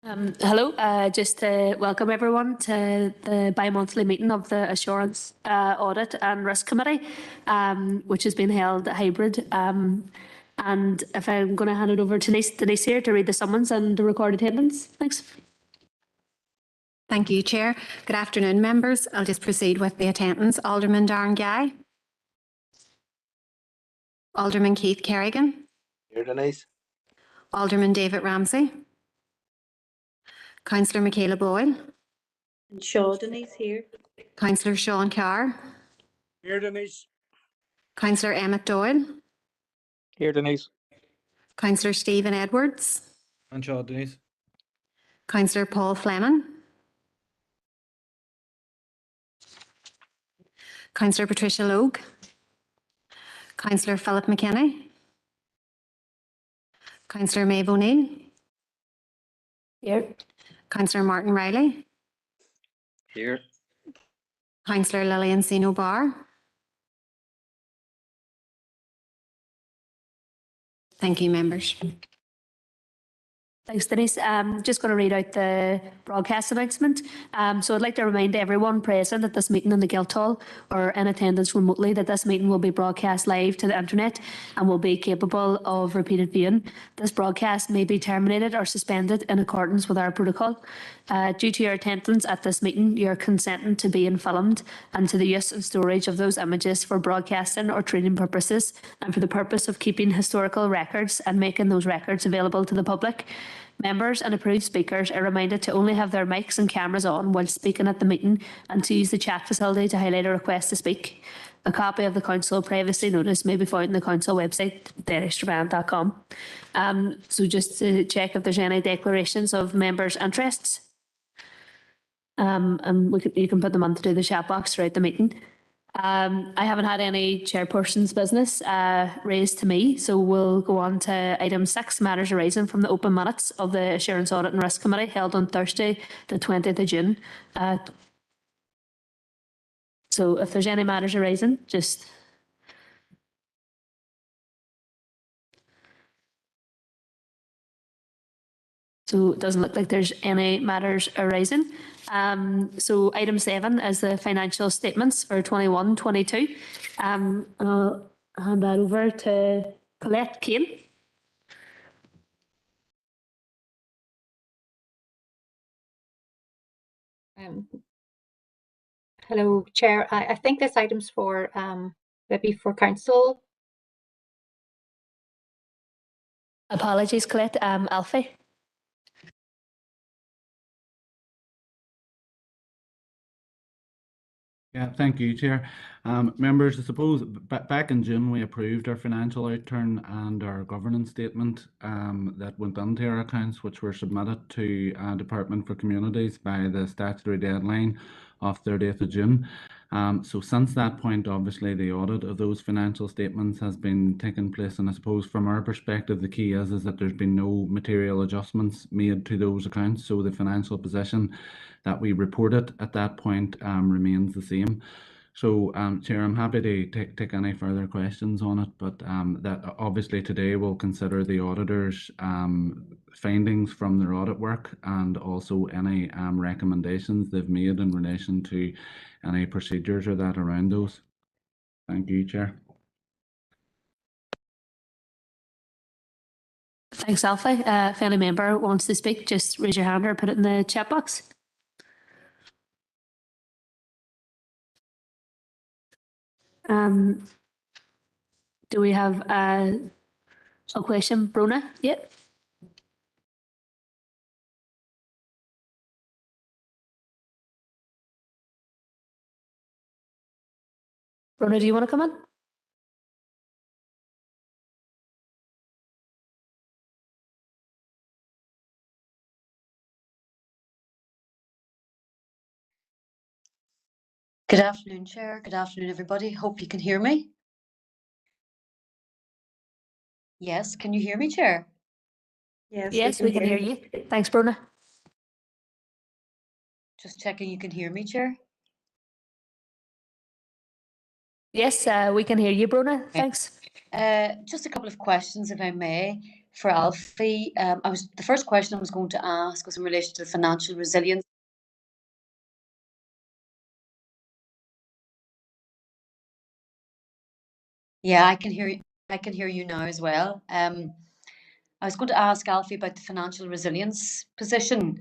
Hello, just to welcome everyone to the bi-monthly meeting of the Assurance, Audit and Risk Committee, which has been held hybrid. And if I'm going to hand it over to Denise here to read the summons and the recorded attendance. Thanks. Thank you, Chair. Good afternoon, members. I'll just proceed with the attendance. Alderman Darren Guy. Alderman Keith Kerrigan. Here, Denise. Alderman David Ramsey. Councillor Michaela Boyle. And Shaw Denise here. Councillor Sean Carr. Here, Denise. Councillor Emmett Doyle. Here, Denise. Councillor Stephen Edwards. And Shaw, Denise. Councillor Paul Fleming. Councillor Patricia Logue. Councillor Philip McKinney. Councillor Maeve O'Neill. Here. Councillor Martin Riley. Here. Councillor Lillian Sino Barr. Thank you, members. Thanks, Denise. Just going to read out the broadcast announcement. So I'd like to remind everyone present at this meeting in the Guildhall or in attendance remotely that this meeting will be broadcast live to the internet and will be capable of repeated viewing. This broadcast may be terminated or suspended in accordance with our protocol. Due to your attendance at this meeting, you are consenting to being filmed and to the use and storage of those images for broadcasting or training purposes and for the purpose of keeping historical records and making those records available to the public. Members and approved speakers are reminded to only have their mics and cameras on while speaking at the meeting and to use the chat facility to highlight a request to speak. A copy of the Council privacy notice may be found on the Council website, derrystrabane.com. So just to check if there's any declarations of members' interests. And you can put them onto the chat box throughout the meeting. I haven't had any chairperson's business raised to me, so we'll go on to item 6, matters arising from the open minutes of the Assurance Audit and Risk Committee held on Thursday, the 20th of June. So if there's any matters arising, just... So it doesn't look like there's any matters arising. So item 7 is the financial statements for 21-22. I'll hand that over to Colette Kane. Hello, Chair. I think this item's for maybe for Council. Apologies, Colette. Alfie. Yeah, thank you, Chair. Members, I suppose back in June we approved our financial outturn and our governance statement that went into our accounts, which were submitted to Department for Communities by the statutory deadline of 30th of June. So since that point, obviously, the audit of those financial statements has been taking place, and I suppose from our perspective, the key is that there's been no material adjustments made to those accounts. So the financial position that we reported at that point remains the same. So, Chair, I'm happy to take any further questions on it, but that obviously today we'll consider the auditors' findings from their audit work and also any recommendations they've made in relation to any procedures or that around those. Thank you, Chair. Thanks, Alfie. If any member wants to speak, just raise your hand or put it in the chat box. Do we have a question, Bruna? Yep. Bruna, do you want to come in? Good afternoon, Chair. Good afternoon, everybody. Hope you can hear me. Yes, can you hear me, Chair? Yes, we can hear you. Thanks, Bruna. Just checking you can hear me, Chair. Yes, we can hear you, Bruna. Thanks. Just a couple of questions, if I may. for Alfie. The first question I was going to ask was in relation to the financial resilience. Yeah, I can hear you. I can hear you now as well. I was going to ask Alfie about the financial resilience position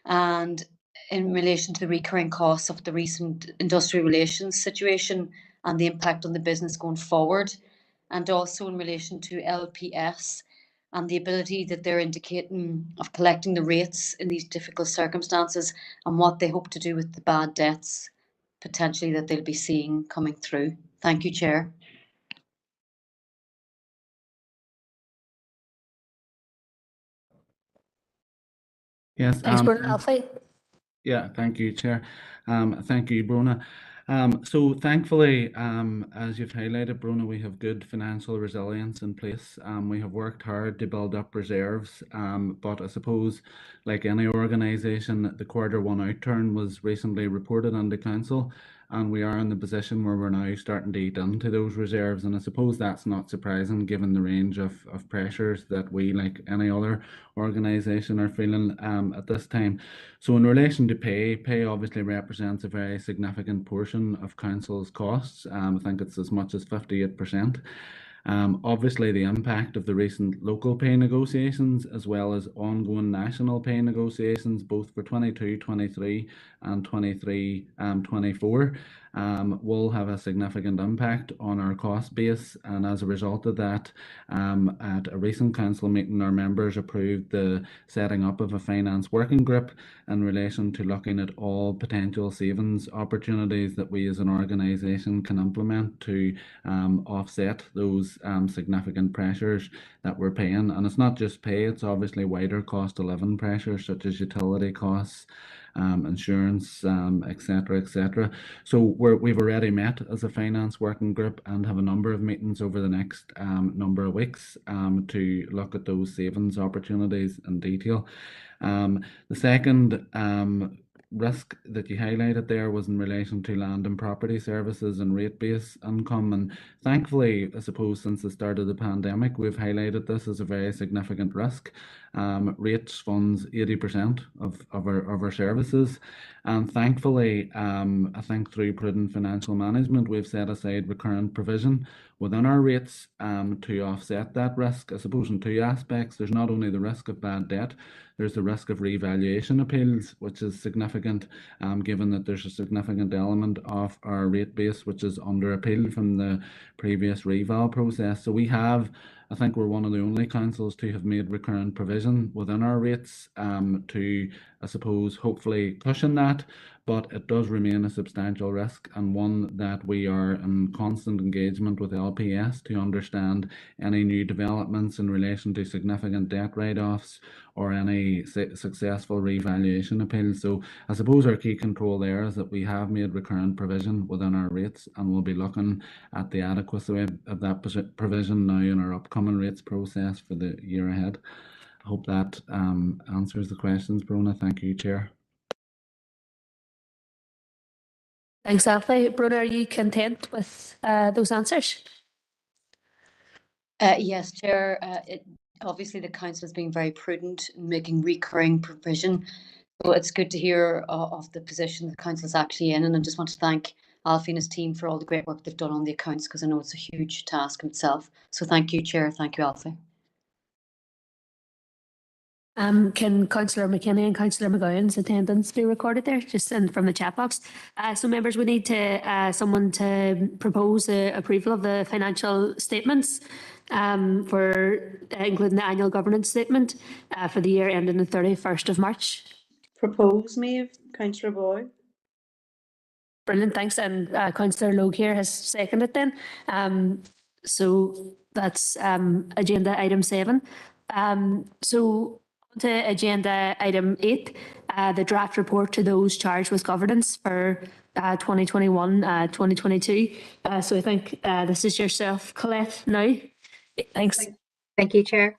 and in relation to the recurring costs of the recent industrial relations situation and the impact on the business going forward, and also in relation to LPS and the ability that they're indicating of collecting the rates in these difficult circumstances and what they hope to do with the bad debts potentially that they'll be seeing coming through. Thank you, Chair. Yes. Thanks, Bruna. Alfie. Yeah, thank you, Chair. Thank you, Bruna. So thankfully, as you've highlighted, Bruna, we have good financial resilience in place. We have worked hard to build up reserves, but I suppose, like any organisation, the Q1 outturn was recently reported on the Council, and we are in the position where we're now starting to eat into those reserves. And I suppose that's not surprising given the range of pressures that we, like any other organisation, are feeling at this time. So in relation to pay obviously represents a very significant portion of Council's costs. I think it's as much as 58%. Obviously, the impact of the recent local pay negotiations, as well as ongoing national pay negotiations, both for 22-23 and 23-24, will have a significant impact on our cost base. And as a result of that, at a recent council meeting, our members approved the setting up of a finance working group in relation to looking at all potential savings opportunities that we as an organisation can implement to offset those significant pressures that we're paying. And it's not just pay, it's obviously wider cost of living pressures such as utility costs, insurance, etc., etc. So we've already met as a finance working group and have a number of meetings over the next number of weeks to look at those savings opportunities in detail. The second risk that you highlighted there was in relation to land and property services and rate-based income. And thankfully, I suppose since the start of the pandemic, we've highlighted this as a very significant risk. Rates funds 80% of our services. And thankfully, I think through prudent financial management, we've set aside recurrent provision within our rates to offset that risk. I suppose in two aspects. There's not only the risk of bad debt, there's the risk of revaluation appeals, which is significant, given that there's a significant element of our rate base which is under appeal from the previous reval process. So we have, I think we're one of the only councils to have made recurrent provision within our rates to, I suppose, hopefully cushion that. But it does remain a substantial risk, and one that we are in constant engagement with LPS to understand any new developments in relation to significant debt write-offs or any successful revaluation appeals. So I suppose our key control there is that we have made recurrent provision within our rates, and we'll be looking at the adequacy of that provision now in our upcoming rates process for the year ahead. I hope that answers the questions, Bruna. Thank you, Chair. Thanks, Alfie. Bruna, are you content with those answers? Yes, Chair. Obviously, the council has been very prudent in making recurring provision. So it's good to hear of the position the council is actually in. And I just want to thank Alfie and his team for all the great work they've done on the accounts, because I know it's a huge task in itself. So thank you, Chair. Thank you, Alfie. Can Councillor McKinney and Councillor McGowan's attendance be recorded there, just from the chat box? So members, we need to someone to propose the approval of the financial statements for including the annual governance statement for the year ending the 31st of March. Propose me, Councillor Boyd. Brilliant, thanks. And Councillor Logue here has seconded then. So that's agenda item 7. So to agenda item 8, the draft report to those charged with governance for 2021-2022. So I think this is yourself, Colette, now. Thanks. Thank you, Chair.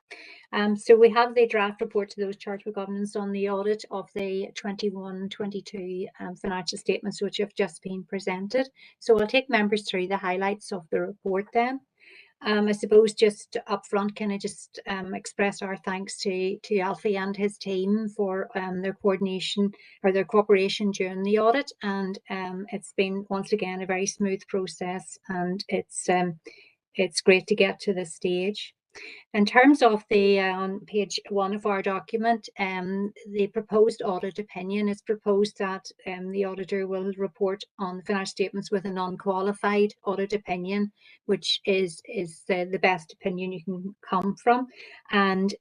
So we have the draft report to those charged with governance on the audit of the 21-22 financial statements, which have just been presented. So I'll take members through the highlights of the report then. I suppose just up front, can I just express our thanks to Alfie and his team for their coordination or their cooperation during the audit, and it's been once again a very smooth process, and it's great to get to this stage. In terms of the on page 1 of our document, the proposed audit opinion, is proposed that the auditor will report on the financial statements with an unqualified audit opinion, which is the best opinion you can come from. And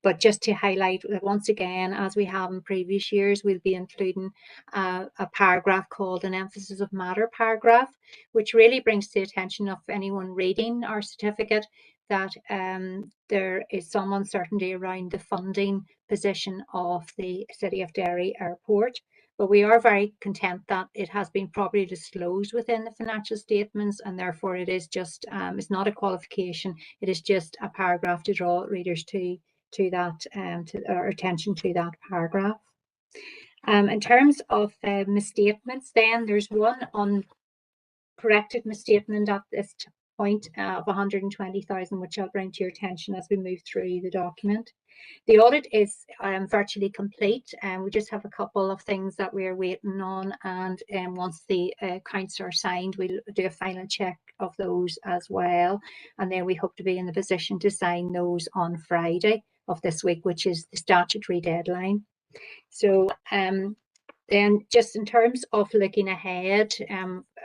but just to highlight that once again, as we have in previous years, we'll be including a paragraph called an emphasis of matter paragraph, which really brings to the attention of anyone reading our certificate that there is some uncertainty around the funding position of the City of Derry Airport. But we are very content that it has been properly disclosed within the financial statements, and therefore it is just, it's not a qualification, it is just a paragraph to draw readers to that, to our attention to that paragraph. In terms of misstatements, then there's one uncorrected misstatement at this point of 120,000, which I'll bring to your attention as we move through the document. The audit is virtually complete, and we just have a couple of things that we're waiting on, and once the accounts are signed, we'll do a final check of those as well, and then we hope to be in the position to sign those on Friday of this week, which is the statutory deadline. So then just in terms of looking ahead,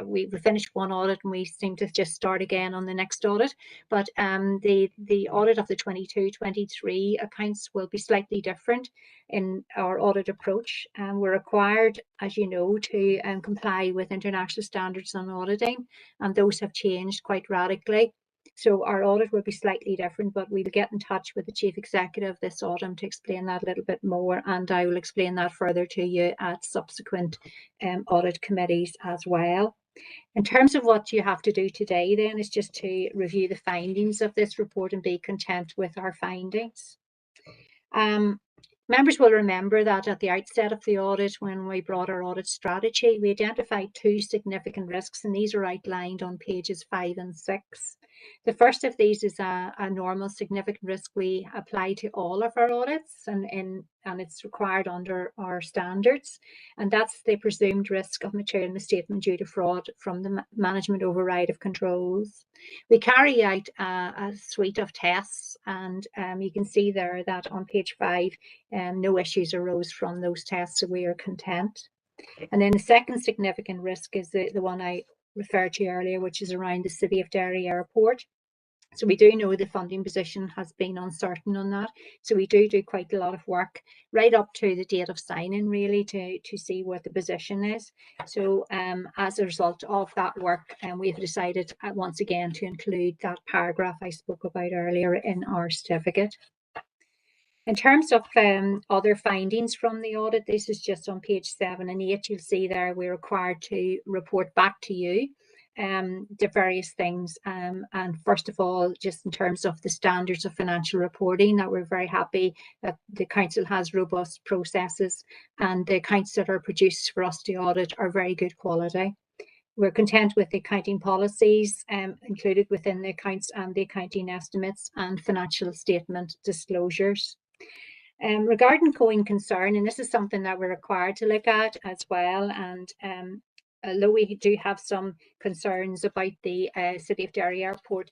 we finished one audit and we seem to just start again on the next audit. But the audit of the 22-23 accounts will be slightly different in our audit approach. We're required, as you know, to comply with international standards on auditing, and those have changed quite radically. So our audit will be slightly different, but we'll get in touch with the Chief Executive this autumn to explain that a little bit more, and I will explain that further to you at subsequent audit committees as well. In terms of what you have to do today then is just to review the findings of this report and be content with our findings. Members will remember that at the outset of the audit, when we brought our audit strategy, we identified 2 significant risks, and these are outlined on pages 5 and 6. The first of these is a normal significant risk we apply to all of our audits, and it's required under our standards, and that's the presumed risk of material misstatement due to fraud from the management override of controls. We carry out a suite of tests, and you can see there that on page 5, no issues arose from those tests, so we are content. And then the second significant risk is the one I referred to earlier, which is around the City of Derry Airport. So we do know the funding position has been uncertain on that. So we do quite a lot of work right up to the date of signing, really, to see what the position is. So as a result of that work, we've decided once again to include that paragraph I spoke about earlier in our certificate. In terms of other findings from the audit, this is just on page 7 and 8. You'll see there we're required to report back to you the various things. And first of all, just in terms of the standards of financial reporting, that we're very happy that the Council has robust processes, and the accounts that are produced for us to audit are very good quality. We're content with the accounting policies included within the accounts and the accounting estimates and financial statement disclosures. Regarding going concern, and this is something that we're required to look at as well, and although we do have some concerns about the City of Derry Airport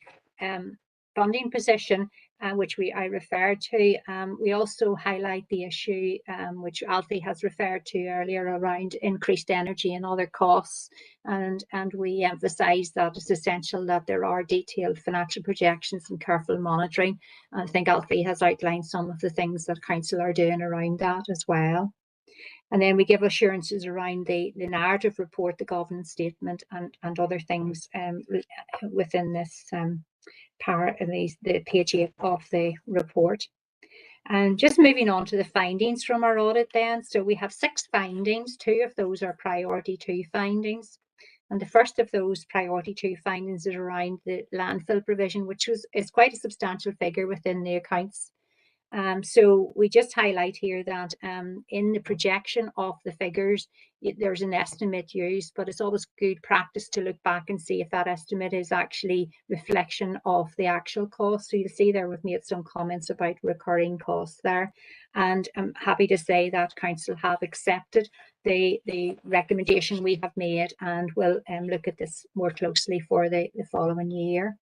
funding position, which I referred to, we also highlight the issue which Alfie has referred to earlier around increased energy and other costs, and we emphasise that it's essential that there are detailed financial projections and careful monitoring. I think Alfie has outlined some of the things that Council are doing around that as well. And then we give assurances around the narrative report, the governance statement, and other things within this the page 8 of the report. And just moving on to the findings from our audit then. So we have 6 findings. 2 of those are priority 2 findings. And the first of those priority 2 findings is around the landfill provision, which is quite a substantial figure within the accounts. So we just highlight here that in the projection of the figures, there's an estimate used, but it's always good practice to look back and see if that estimate is actually reflection of the actual cost. So you'll see there we've made some comments about recurring costs there. And I'm happy to say that Council have accepted the recommendation we have made and will look at this more closely for the following year.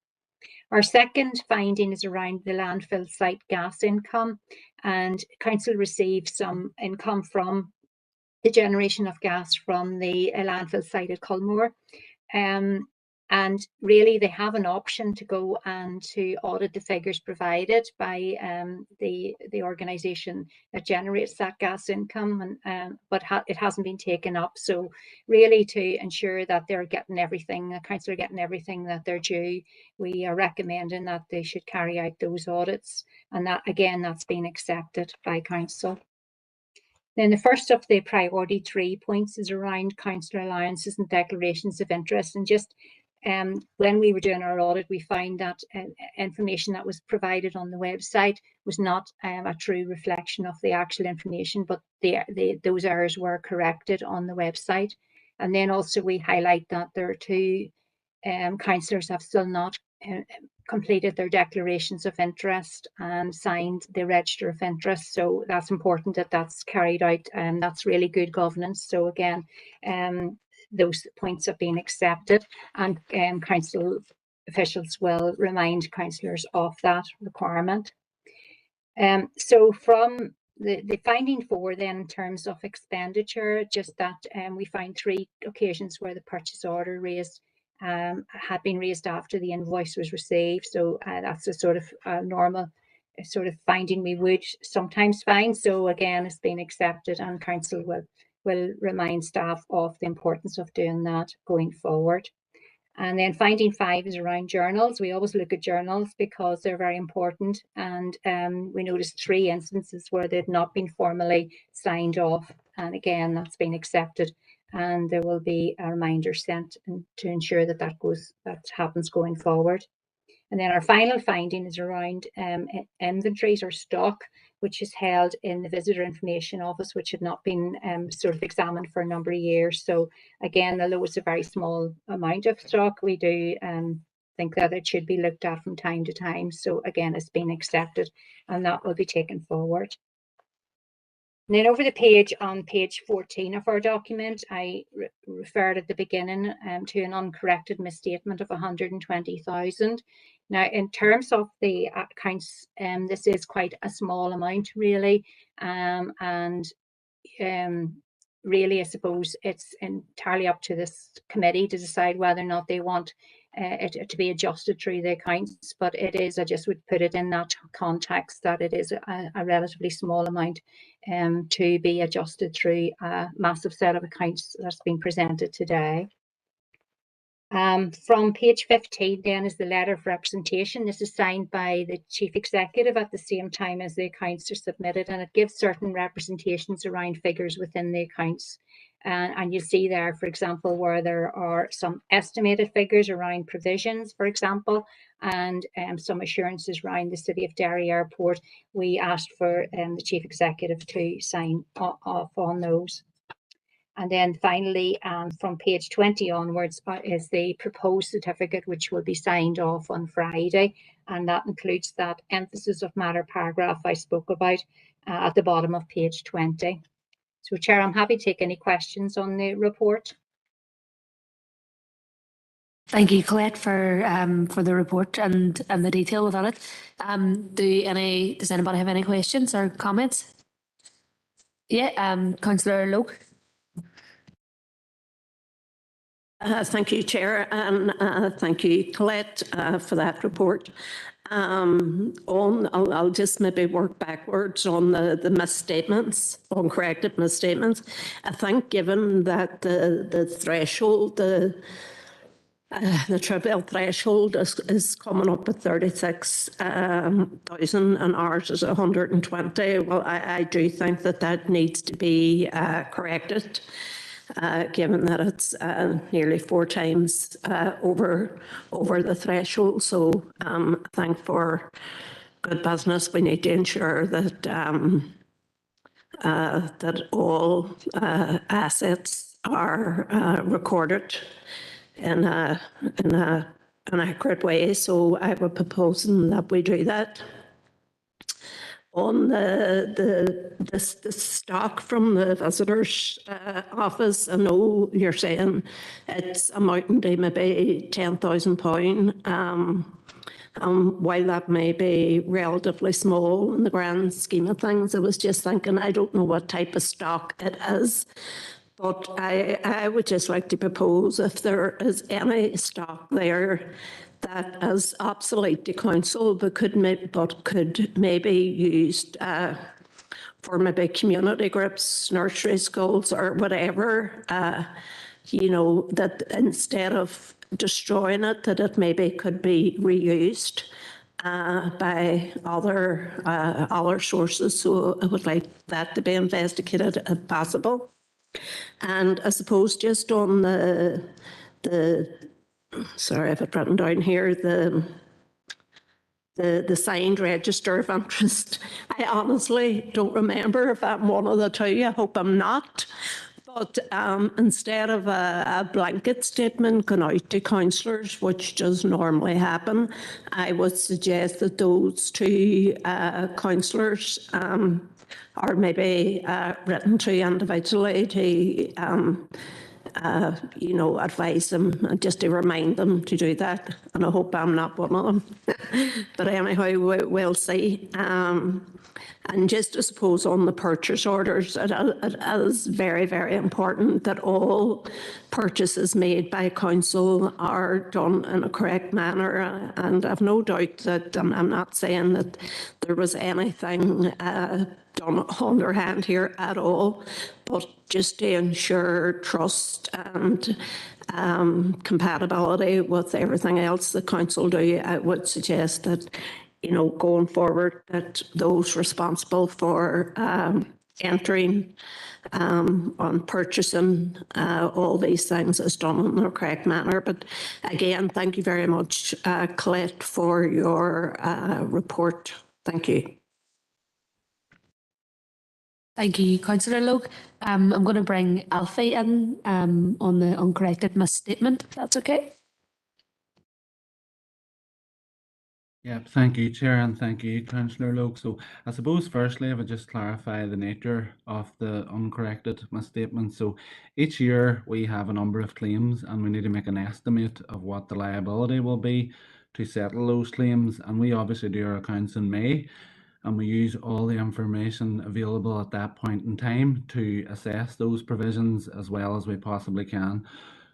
Our second finding is around the landfill site gas income, and Council received some income from the generation of gas from the landfill site at Culmore. And really they have an option to go and to audit the figures provided by the organisation that generates that gas income, and but it hasn't been taken up. So really to ensure that they're getting everything, the Council are getting everything that they're due, we are recommending that they should carry out those audits, and that again that's been accepted by Council. Then the first of the priority 3 points is around councillor alliances and declarations of interest. And just when we were doing our audit, we found that information that was provided on the website was not a true reflection of the actual information, but those errors were corrected on the website. And then also we highlight that there are 2 councillors have still not completed their declarations of interest and signed the register of interest. So that's important that that's carried out, and that's really good governance. So again, those points have been accepted, and council officials will remind councillors of that requirement. So from the finding 4 then in terms of expenditure, just that we find 3 occasions where the purchase order raised had been raised after the invoice was received. So that's a sort of normal sort of finding we would sometimes find. So again, it's been accepted, and council will remind staff of the importance of doing that going forward. And then finding 5 is around journals. We always look at journals because they're very important. And we noticed 3 instances where they've not been formally signed off. And again, that's been accepted. And there will be a reminder sent to ensure that that happens going forward. And then our final finding is around inventories or stock, which is held in the Visitor Information Office, which had not been sort of examined for a number of years. So again, although it's a very small amount of stock, we do think that it should be looked at from time to time. So again, it's been accepted, and that will be taken forward. And then over the page, on page 14 of our document, I referred at the beginning to an uncorrected misstatement of 120,000. Now, in terms of the accounts, this is quite a small amount, really, and really, I suppose it's entirely up to this committee to decide whether or not they want it to be adjusted through the accounts. But it is, I just would put it in that context that it is a relatively small amount to be adjusted through a massive set of accounts that's been presented today. From page 15 then is the letter of representation. This is signed by the Chief Executive at the same time as the accounts are submitted, and it gives certain representations around figures within the accounts. And you see there, for example, where there are some estimated figures around provisions, for example, and some assurances around the City of Derry Airport. We asked for the Chief Executive to sign off on those. And then finally, from page 20 onwards is the proposed certificate, which will be signed off on Friday. And that includes that emphasis of matter paragraph I spoke about at the bottom of page 20. So, Chair, I'm happy to take any questions on the report. Thank you, Colette, for the report and the detail within it. Does anybody have any questions or comments? Yeah, Councillor Loke. Thank you, Chair, and thank you, Colette, for that report. I'll just maybe work backwards on the misstatements, uncorrected misstatements. I think given that the threshold, the trivial threshold is coming up at 36,000 and ours is 120. Well, I do think that needs to be corrected. Given that it's nearly 4 times over the threshold. So I think for good business, we need to ensure that that all assets are recorded in an accurate way. So I would propose that we do that. On the stock from the visitors office, I know you're saying it's amounting to maybe £10,000. While that may be relatively small in the grand scheme of things, I was just thinking, I don't know what type of stock it is, but I would just like to propose, if there is any stock there that is obsolete to council but could maybe used for maybe community groups, nursery schools or whatever, you know, that instead of destroying it, that it maybe could be reused by other sources. So I would like that to be investigated if possible. And I suppose just on the sorry, I have it written down here, the signed register of interest. I honestly don't remember if I'm one of the two. I hope I'm not. But instead of a blanket statement going out to councillors, which does normally happen, I would suggest that those two councillors are maybe written to individually to you know, advise them and just to remind them to do that. And I hope I'm not one of them. But anyhow, we'll see. And just I suppose on the purchase orders, it is very, very important that all purchases made by council are done in a correct manner. And I've no doubt that I'm not saying that there was anything done underhand here at all, but just to ensure trust and compatibility with everything else the council do, I would suggest that, you know, going forward, that those responsible for entering on purchasing all these things is done in the correct manner. But again, thank you very much, Colette, for your report. Thank you. Thank you, Councillor Logue. I'm going to bring Alfie in on the uncorrected misstatement, if that's okay. Yeah, thank you, Chair, and thank you, Councillor Logue. So I suppose firstly, I would just clarify the nature of the uncorrected misstatement. So each year we have a number of claims and we need to make an estimate of what the liability will be to settle those claims. And we obviously do our accounts in May, and we use all the information available at that point in time to assess those provisions as well as we possibly can.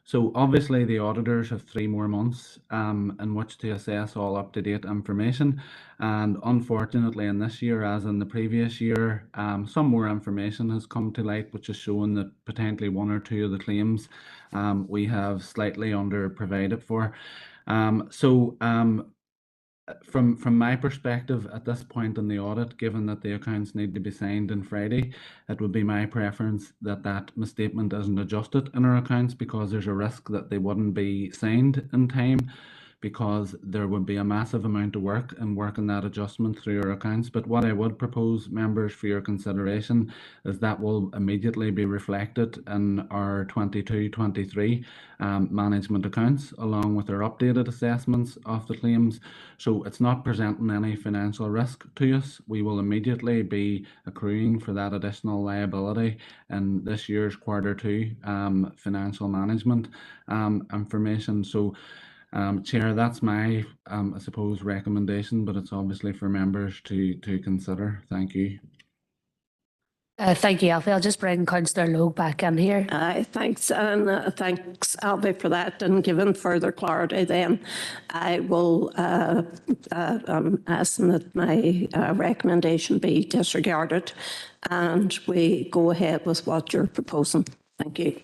So obviously the auditors have 3 more months in which to assess all up-to-date information, and unfortunately in this year, as in the previous year, some more information has come to light which has shown that potentially 1 or 2 of the claims we have slightly under provided for. From my perspective at this point in the audit, given that the accounts need to be signed on Friday, it would be my preference that that misstatement isn't adjusted in our accounts, because there's a risk that they wouldn't be signed in time, because there would be a massive amount of work in working that adjustment through our accounts. But what I would propose, members, for your consideration is that will immediately be reflected in our 22-23 management accounts, along with our updated assessments of the claims. So it's not presenting any financial risk to us. We will immediately be accruing for that additional liability in this year's Q2 financial management information. So Chair, that's my, I suppose, recommendation, but it's obviously for members to consider. Thank you. Thank you, Alfie. I'll just bring Councillor Logue back in here. Thanks, and thanks, Alfie, for that. And given further clarity, then I will ask that my recommendation be disregarded, and we go ahead with what you're proposing. Thank you.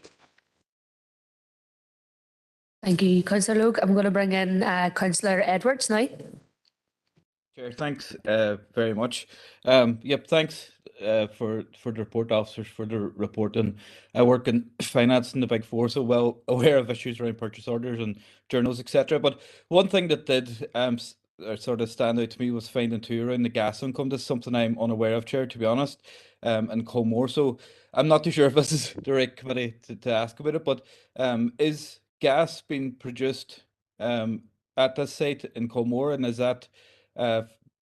Thank you, Councillor Logue. I'm going to bring in Councillor Edwards now. Chair, thanks very much. Yep, thanks for the report officers for the reporting. I work in finance in the Big Four, so well aware of issues around purchase orders and journals, etc. But one thing that did sort of stand out to me was finding two around the gas income. This is something I'm unaware of, Chair, to be honest, and Colmore. So I'm not too sure if this is the right committee to ask about it, but is gas being produced at this site in Colmore, and is that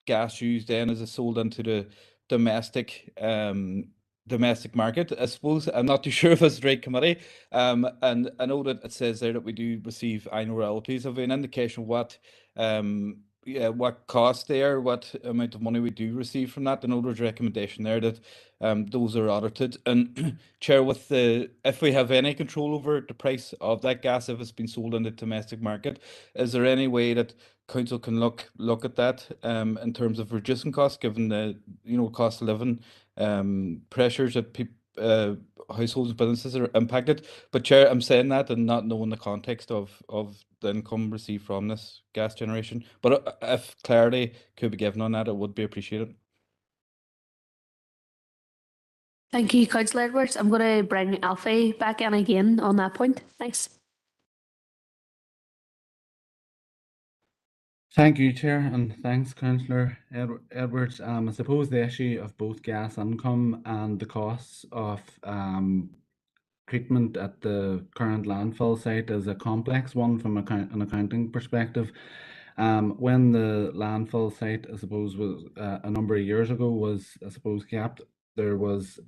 gas used then as it's sold into the domestic domestic market? I suppose I'm not too sure if it's the right committee. And I know that it says there that we do receive annual royalties. Have an indication what what cost there, what amount of money we do receive from that? I know there's a recommendation there that those are audited. And Chair, with the if we have any control over the price of that gas, if it's been sold in the domestic market, is there any way that council can look at that in terms of reducing costs, given the cost of living pressures that households and businesses are impacted? But Chair, I'm saying that and not knowing the context of the income received from this gas generation. But if clarity could be given on that, it would be appreciated. Thank you, Councillor Edwards. I'm going to bring Alfie back in again on that point. Thanks. Thank you, Chair, and thanks, Councillor Edwards. I suppose the issue of both gas income and the costs of treatment at the current landfill site is a complex one from an accounting perspective. When the landfill site, I suppose, was a number of years ago, was, I suppose, capped, there was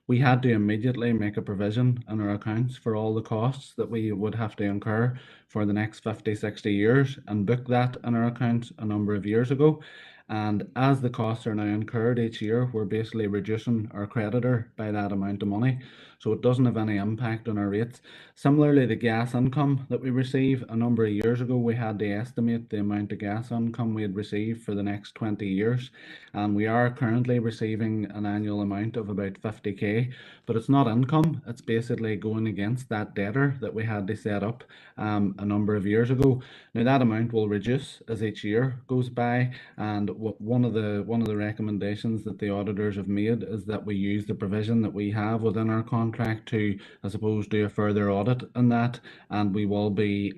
we had to immediately make a provision in our accounts for all the costs that we would have to incur for the next 50, 60 years, and book that in our accounts a number of years ago. And as the costs are now incurred each year, we're basically reducing our creditor by that amount of money. So it doesn't have any impact on our rates. Similarly, the gas income that we receive, a number of years ago, we had to estimate the amount of gas income we had received for the next 20 years. And we are currently receiving an annual amount of about 50k, but it's not income. It's basically going against that debtor that we had to set up a number of years ago. Now that amount will reduce as each year goes by, and one of the recommendations that the auditors have made is that we use the provision that we have within our contract to, I suppose, do a further audit on that, and we will be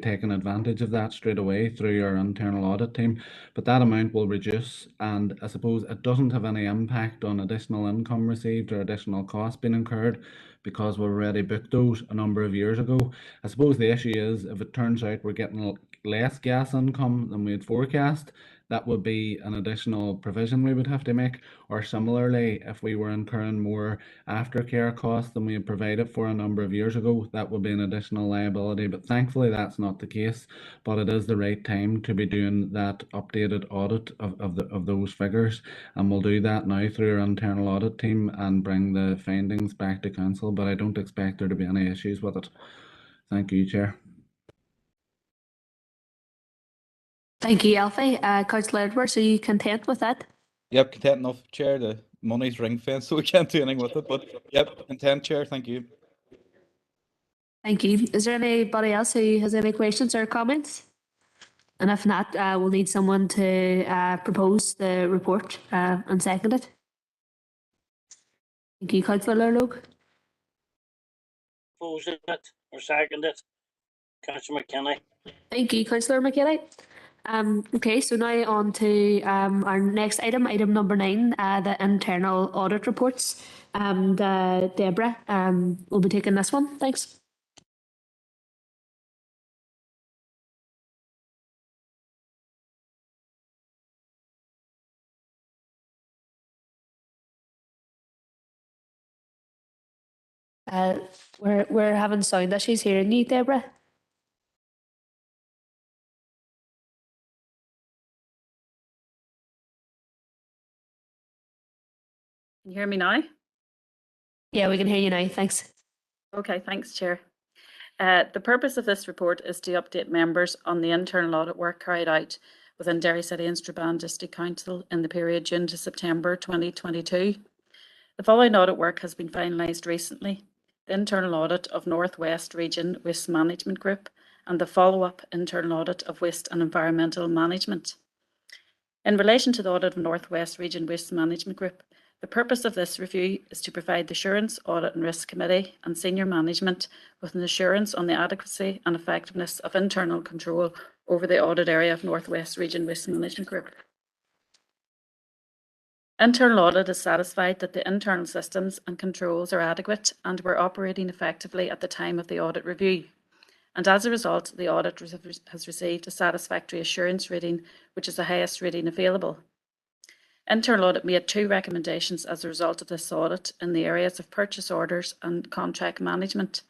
taking advantage of that straight away through our internal audit team. But that amount will reduce, and I suppose it doesn't have any impact on additional income received or additional costs being incurred, because we've already booked those a number of years ago. I suppose the issue is, if it turns out we're getting less gas income than we had forecast, that would be an additional provision we would have to make. Or similarly, if we were incurring more aftercare costs than we had provided for a number of years ago, that would be an additional liability. But thankfully that's not the case, but it is the right time to be doing that updated audit of those figures, and we'll do that now through our internal audit team and bring the findings back to council. But I don't expect there to be any issues with it. Thank you, Chair. Thank you, Alfie. Councillor Edwards, are you content with that? Yep, content enough, Chair. The money's ring fence, so we can't do anything with it. But yep, content, Chair. Thank you. Thank you. Is there anybody else who has any questions or comments? And if not, we'll need someone to propose the report and second it. Thank you, Councillor Logue. Propose it or second it, Councillor McKinney. Thank you, Councillor McKinney. Okay, so now on to our next item, item number 9, the internal audit reports. And Deborah will be taking this one. Thanks. We're having sound issues hearing you, Deborah. Can you hear me now? Yeah, we can hear you now. Thanks. Okay, thanks, Chair. The purpose of this report is to update members on the internal audit work carried out within Derry City and Strabane District Council in the period June to September 2022. The following audit work has been finalised recently: the internal audit of North West Region Waste Management Group and the follow-up internal audit of Waste and Environmental Management. In relation to the audit of North West Region Waste Management Group, the purpose of this review is to provide the Assurance, Audit and Risk Committee and senior management with an assurance on the adequacy and effectiveness of internal control over the audit area of North West Region Waste Management Group. Internal audit is satisfied that the internal systems and controls are adequate and were operating effectively at the time of the audit review. And as a result, the audit has received a satisfactory assurance rating, which is the highest rating available. Internal audit made 2 recommendations as a result of this audit in the areas of purchase orders and contract management.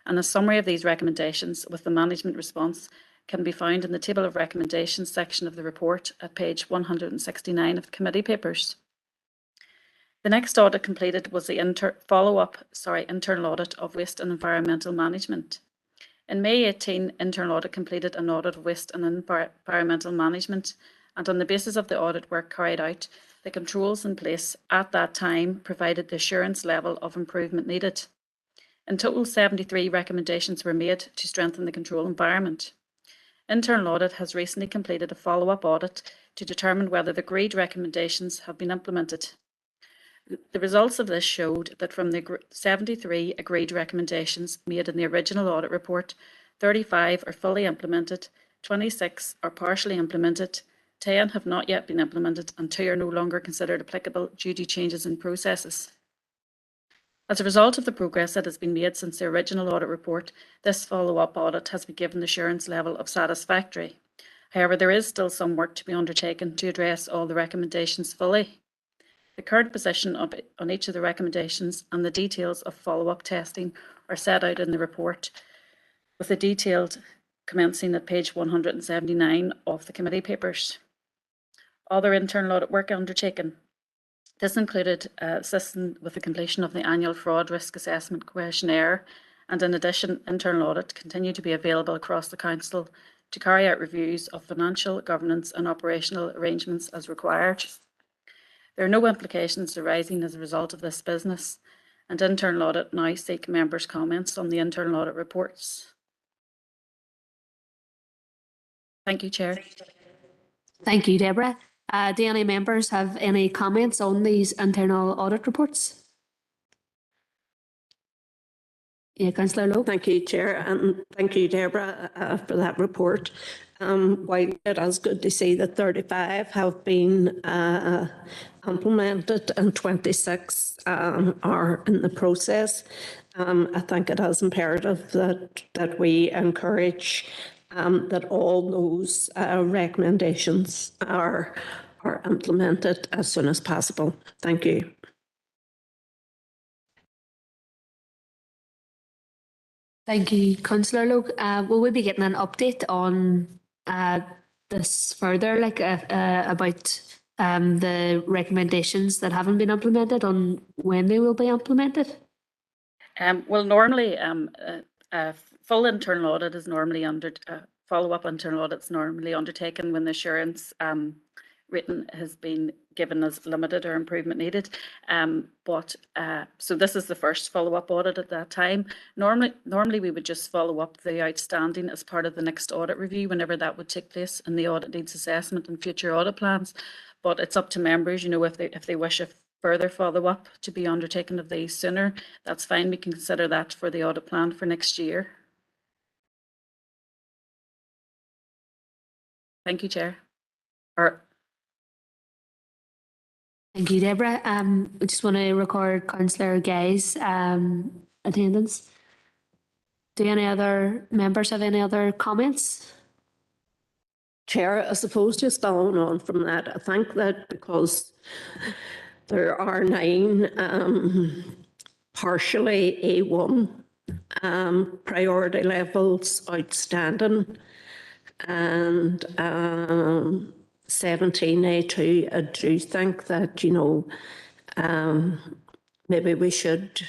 And a summary of these recommendations with the management response can be found in the table of recommendations section of the report at page 169 of the committee papers. The next audit completed was the internal audit of waste and environmental management. In May 18, internal audit completed an audit of waste and environmental management, and on the basis of the audit work carried out, the controls in place at that time provided the assurance level of improvement needed. In total, 73 recommendations were made to strengthen the control environment. Internal audit has recently completed a follow-up audit to determine whether the agreed recommendations have been implemented. The results of this showed that from the 73 agreed recommendations made in the original audit report, 35 are fully implemented, 26 are partially implemented, 10 have not yet been implemented, and 2 are no longer considered applicable due to changes in processes. As a result of the progress that has been made since the original audit report, this follow-up audit has been given the assurance level of satisfactory. However, there is still some work to be undertaken to address all the recommendations fully. The current position on each of the recommendations and the details of follow-up testing are set out in the report, with the detailed commencing at page 179 of the committee papers. Other internal audit work undertaken. This included assisting with the completion of the annual fraud risk assessment questionnaire, and in addition, internal audit continue to be available across the council to carry out reviews of financial, governance and operational arrangements as required. There are no implications arising as a result of this business, and internal audit now seek members' comments on the internal audit reports. Thank you, Chair. Thank you, Deborah. Do any members have any comments on these internal audit reports? Yeah, Councillor Lowe. Thank you, Chair, and thank you, Deborah, for that report. While it is good to see that 35 have been implemented and 26 are in the process, I think it is imperative that we encourage that all those recommendations are implemented as soon as possible. Thank you. Thank you, Councillor Lowe. Will we be getting an update on this further, like about the recommendations that haven't been implemented, on when they will be implemented? Well, normally, full internal audit is normally follow-up internal audit is normally undertaken when the assurance written has been given as limited or improvement needed. So this is the first follow-up audit at that time. Normally we would just follow up the outstanding as part of the next audit review, whenever that would take place in the audit needs assessment and future audit plans. But it's up to members, you know, if they wish a further follow-up to be undertaken of these sooner, that's fine. We can consider that for the audit plan for next year. Thank you, Chair. Thank you, Deborah. I just want to record Councillor Guy's attendance. Do any other members have any other comments? Chair, I suppose just following on from that, I think that because there are 9 partially A1 priority levels outstanding and 17 A2, I do think that, you know, maybe we should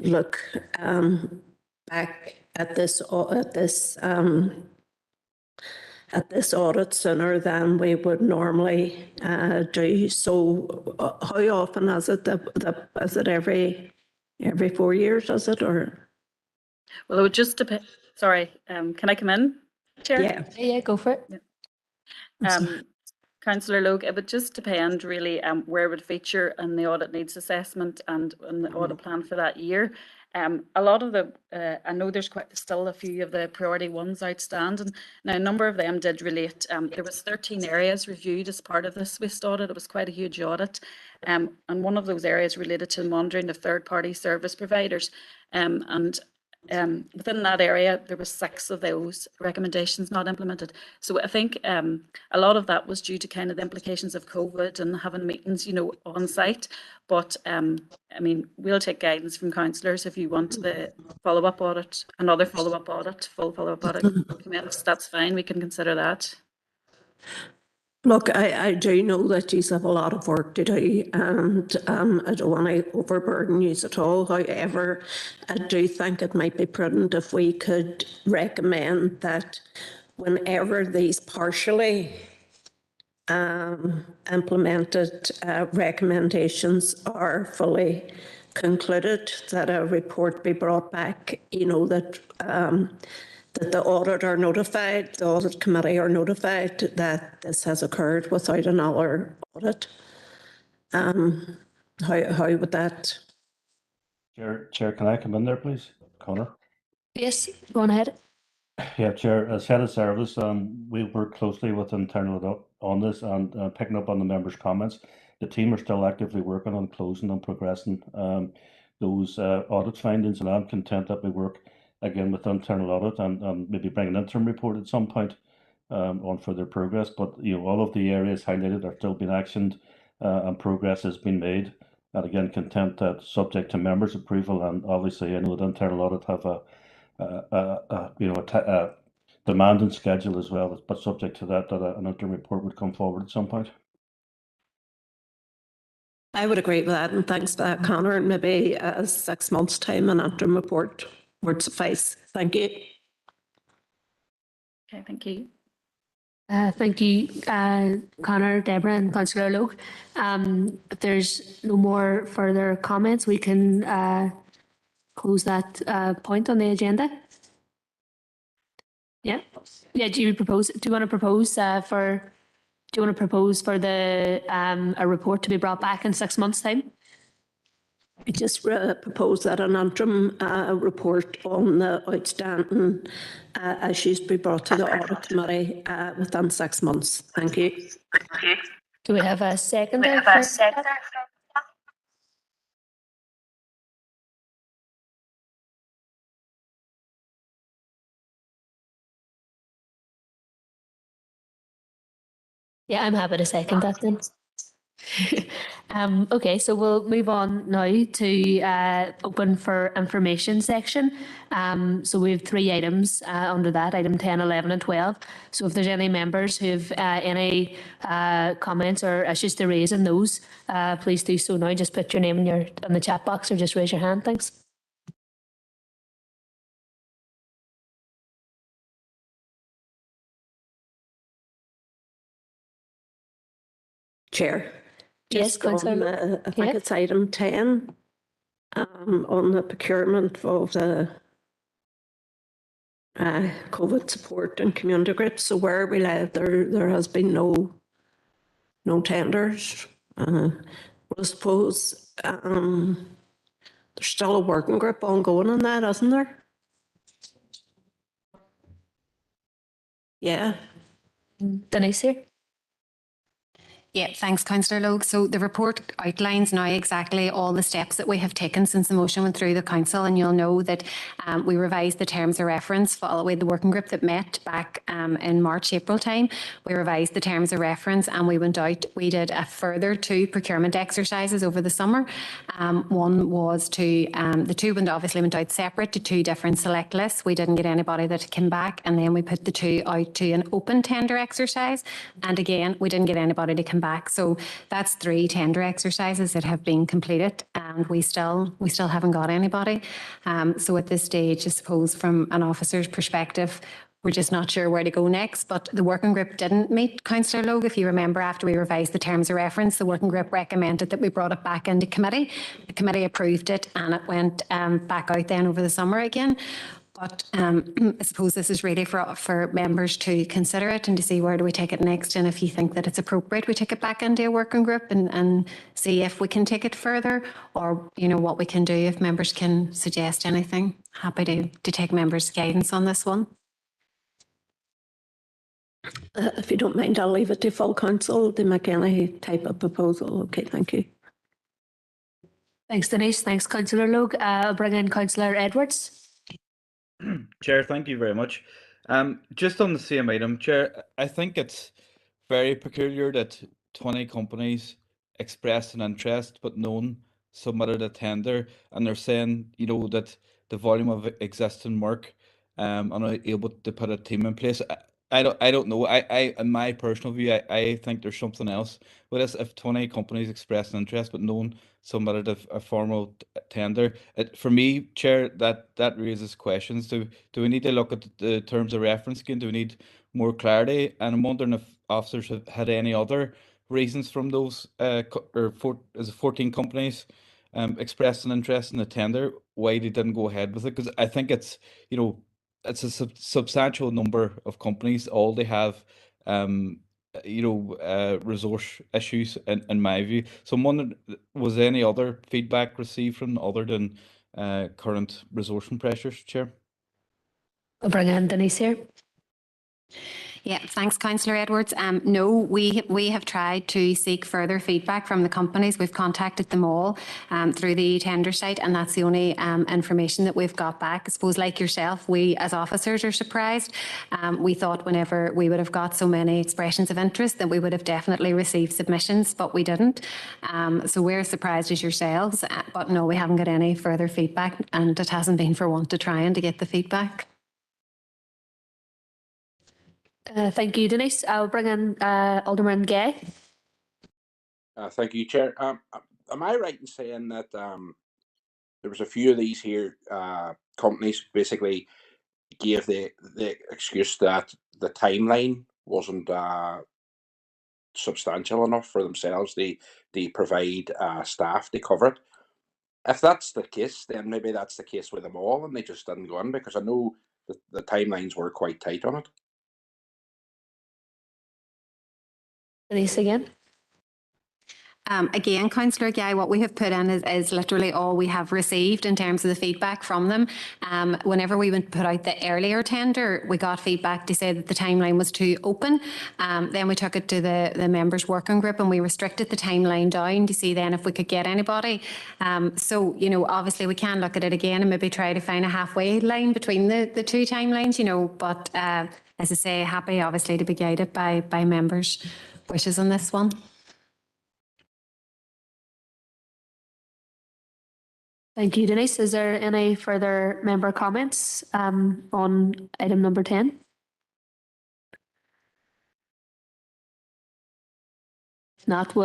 look back at this audit sooner than we would normally do. So how often is it is it every 4 years, is it, or? Well, it would just depend. Sorry, can I come in, Chair? Yeah, go for it. Yeah. Councillor Lowe, it would just depend really where it would feature in the audit needs assessment and in the audit plan for that year. A lot of the, I know there's still a few of the priority ones outstanding. Now, a number of them did relate. There was 13 areas reviewed as part of this Swiss audit. It was quite a huge audit. And one of those areas related to the monitoring of third-party service providers. Within that area, there was 6 of those recommendations not implemented. So I think a lot of that was due to kind of the implications of COVID and having meetings, you know, on site. But I mean, we'll take guidance from councillors if you want the follow-up audit, another follow-up audit, full follow-up audit documents. That's fine. We can consider that. Look, I do know that you have a lot of work to do, and I don't want to overburden you at all. However, I do think it might be prudent if we could recommend that whenever these partially implemented recommendations are fully concluded, that a report be brought back, you know, that the audit are notified, the audit committee are notified that this has occurred without another audit. How would that? Chair, can I come in there, please? Connor? Yes, go on ahead. Yeah, Chair, as head of service, we work closely with internal audit on this, and picking up on the members' comments, the team are still actively working on closing and progressing those audit findings, and I'm content that we work again with internal audit and maybe bring an interim report at some point on further progress. But you know, all of the areas highlighted are still being actioned and progress has been made. And again, content that subject to members' approval, and obviously I know that internal audit have a demanding schedule as well, but subject to that an interim report would come forward at some point. I would agree with that, and thanks for that, Connor. And maybe 6 months' time, an interim report would suffice. Thank you. Okay, thank you. Thank you, Connor, Deborah, and Councillor Logue. If there's no more further comments, we can close that point on the agenda. Yeah. Yeah. Do you want to propose for the a report to be brought back in 6 months' time? I just propose that an interim report on the outstanding issues be brought to the audit committee within 6 months. Thank you. Do we have a second? Yeah, I'm happy to second that then. Okay, so we'll move on now to open for information section. So we have 3 items under that, item 10, 11 and 12. So if there's any members who have any comments or issues to raise in those, please do so now. Just put your name in the chat box or just raise your hand. Thanks. Chair. Yes, Councillor. I think it's item 10 on the procurement of the COVID support and community groups. So where we led, there has been no tenders. I suppose there's still a working group ongoing on that, isn't there? Yeah. Denise here. Yeah, thanks, Councillor Logue. So the report outlines now exactly all the steps that we have taken since the motion went through the council, and you'll know that we revised the terms of reference following the working group that met back in March, April time. We revised the terms of reference and we went out, we did a further 2 procurement exercises over the summer. One was to, the 2 obviously went out separate to 2 different select lists. We didn't get anybody that came back, and then we put the 2 out to an open tender exercise. And again, we didn't get anybody to come back. So that's 3 tender exercises that have been completed, and we still haven't got anybody. So at this stage, I suppose from an officer's perspective, we're just not sure where to go next. But the working group didn't meet, Councillor Logue. If you remember, after we revised the terms of reference, the working group recommended that we brought it back into committee. The committee approved it, and it went back out then over the summer again. But I suppose this is really for members to consider it and to see where do we take it next. And if you think that it's appropriate, we take it back into a working group and see if we can take it further, or, you know, what we can do if members can suggest anything. Happy to take members' guidance on this one. If you don't mind, I'll leave it to full council to make any type of proposal. Okay, thank you. Thanks, Denise. Thanks, Councillor Logue. I'll bring in Councillor Edwards. Chair, thank you very much. Just on the same item, Chair, I think it's very peculiar that 20 companies expressed an interest, but none submitted a tender, and they're saying, you know, that the volume of existing work, are not able to put a team in place. I don't know. In my personal view, I think there's something else with this. If 20 companies express an interest, but none submitted a formal tender, for me, Chair, that raises questions. Do we need to look at the terms of reference again? Do we need more clarity? And I'm wondering if officers have had any other reasons from those 14 companies expressed an interest in the tender, why they didn't go ahead with it? Because I think it's, you know, it's a substantial number of companies. All they have, you know, resource issues in my view. So I'm wondering, was there any other feedback received from other than current resourcing pressures, Chair? I'll bring in Denise here. Yeah, thanks, Councillor Edwards. No, we have tried to seek further feedback from the companies. We've contacted them all through the tender site, and that's the only information that we've got back. I suppose, like yourself, we as officers are surprised. We thought whenever we would have got so many expressions of interest that we would have definitely received submissions, but we didn't. So we're surprised as yourselves, but no, we haven't got any further feedback, and it hasn't been for want of trying to get the feedback. Thank you, Denise. I'll bring in Alderman Gay. Thank you, Chair. Am I right in saying that there was a few of these here companies basically gave the excuse that the timeline wasn't substantial enough for themselves? They provide staff to cover it. If that's the case, then maybe that's the case with them all, and they just didn't go in, because I know the timelines were quite tight on it. Denise again. Again, Councillor Guy, what we have put in is literally all we have received in terms of the feedback from them. Whenever we went to put out the earlier tender, we got feedback to say that the timeline was too open. Then we took it to the members' working group and we restricted the timeline down to see then if we could get anybody. So, you know, obviously we can look at it again and maybe try to find a halfway line between the two timelines, you know, but as I say, happy obviously to be guided by members' wishes on this one. Thank you, Denise. Is there any further member comments on item number 10? If not,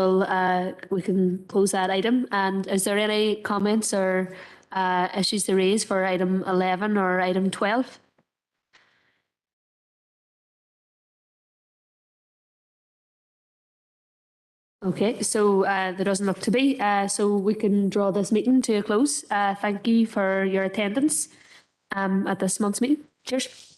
we can close that item. And is there any comments or issues to raise for item 11 or item 12? Okay, so there doesn't look to be, so we can draw this meeting to a close. Thank you for your attendance at this month's meeting. Cheers.